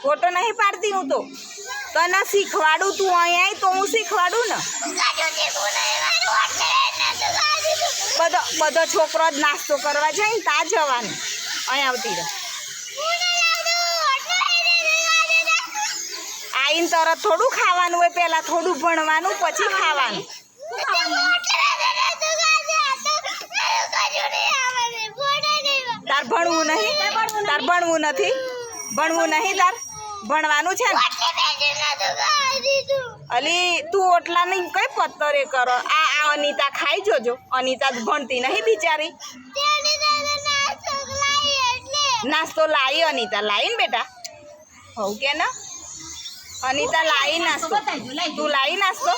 photo નહીં પાડતી હું તો તને શીખવાડું તું અહીંયા આવી તો હું શીખવાડું ને બધો છોકરો જ નાસ્તો કરવા જાય ને ત્યાં જવાનું અહીં આવતી રહે આવીને તરત થોડું ખાવાનું હોય પહેલાં થોડું ભણવાનું પછી ખાવાનું તાર ભણવું નહીં તાર ભણવું નથી ભણવું નહીં તાર ભણવાનું છે ને અલી તું ઓટલા નહીં કઈ પત્તરે કરો આ અનિતા ખાઈ જોજો અનિતા ભણતી નહીં બિચારી નાસ્તો લાવી અનિતા લાવી ને બેટા હોવ કે ને અનિતા લાવી નાસ્તો તું લાવી નાસ્તો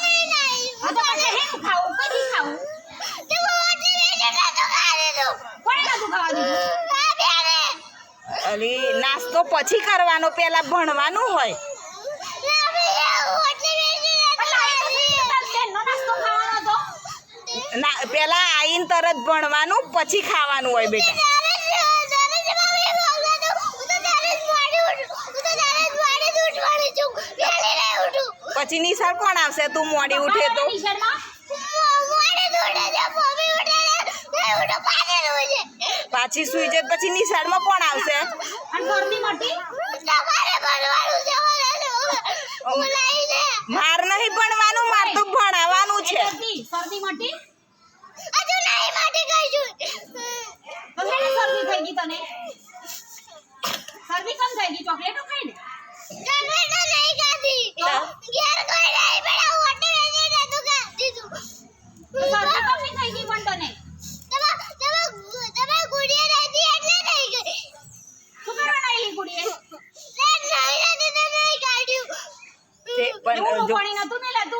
અલી નાસ્તો પછી કરવાનો પેલા ભણવાનું હોય પેલા આવીને તરત ભણવાનું પછી ખાવાનું હોય બેટા પછી નિશાળ કોણ આવશે તું મોડી ઉઠે તો પાછી સુઈ જાય પછી નિશાળમાં કોણ આવશે માર નહીં ભણવાનું માર તો ભણાવવાનું છે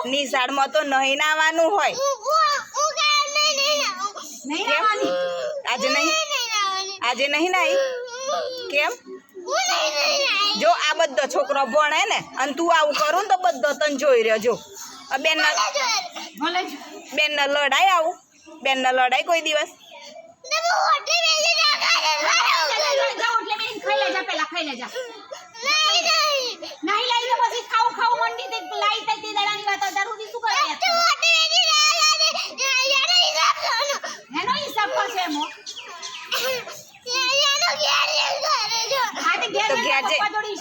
નિશાળમાં તો નહીં નાવાનું હોય આજે નહીં નાઈ કેમ જો આ બધો છોકરો ભણે ને અને તું આવું કરું તો બધો તને જોઈ રહ્યો જો બેનને લડાય આવું બેનને લડાય કોઈ દિવસ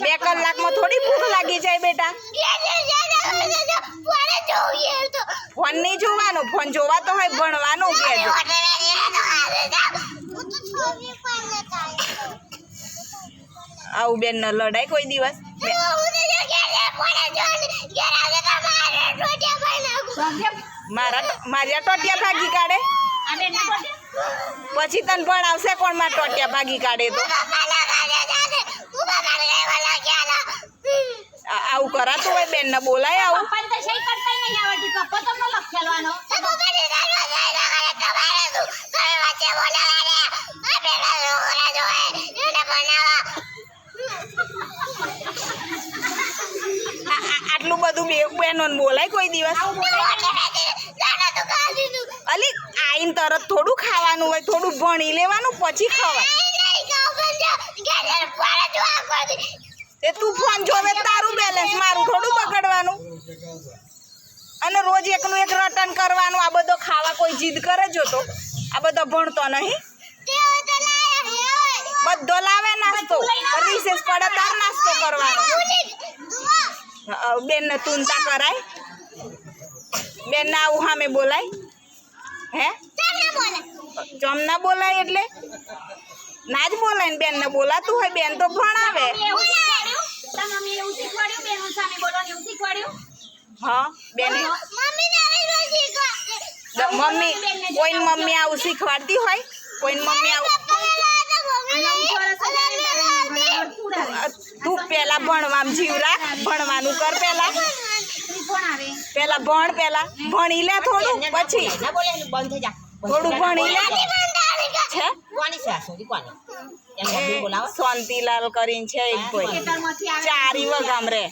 બે કલાકમાં થોડી ભૂખ લાગી જાય બેટા ફોન નહીં જોવાનો ફોન જોવાતો હોય ભણવાનું આવું બેન ન લડાય કોઈ દિવસ મારા ટોટિયા ભાગી કાઢે પછી તને ભણાવશે કોણ મારા ટોટિયા ભાગી કાઢે તો આવું કરાતું હોય બેન ને બોલાય આવું આટલું બધું બેનો બોલાય કોઈ દિવસ અલી આઈને તરત થોડું ખાવાનું હોય થોડું ભણી લેવાનું પછી ખવાય તે તું ફોન જોવે તારું બેલેન્સ મારું થોડું બગડવાનું અને રોજ એકનું એક રટન કરવાનું આ બધો ખાવા કોઈ જીદ કરે જો તો આ બધો ભણતો નહીં બધો લાવે નાસ્તો રિસેસ પડે તાર નાસ્તો કરવાનો બેન ને તુનતા કરાય બેન ને આવું સામે બોલાય હે ચમ ના બોલાય એટલે ના જ બોલાય ને બેન ને બોલાતું હોય બેન તો ભણાવે હા બેન મમ્મી કોઈ મમ્મી આવું શીખવાડતી હોય કોઈ મમ્મી આવું તું પેલા ભણવામાં જીવ રાખ ભણવાનું કર પેલા ભણ પેલા ભણી લે થોડું પછી થોડું ભણી લે છે શાંતિલાલ કરીને છે એક ભાઈ ચારી વગામ રે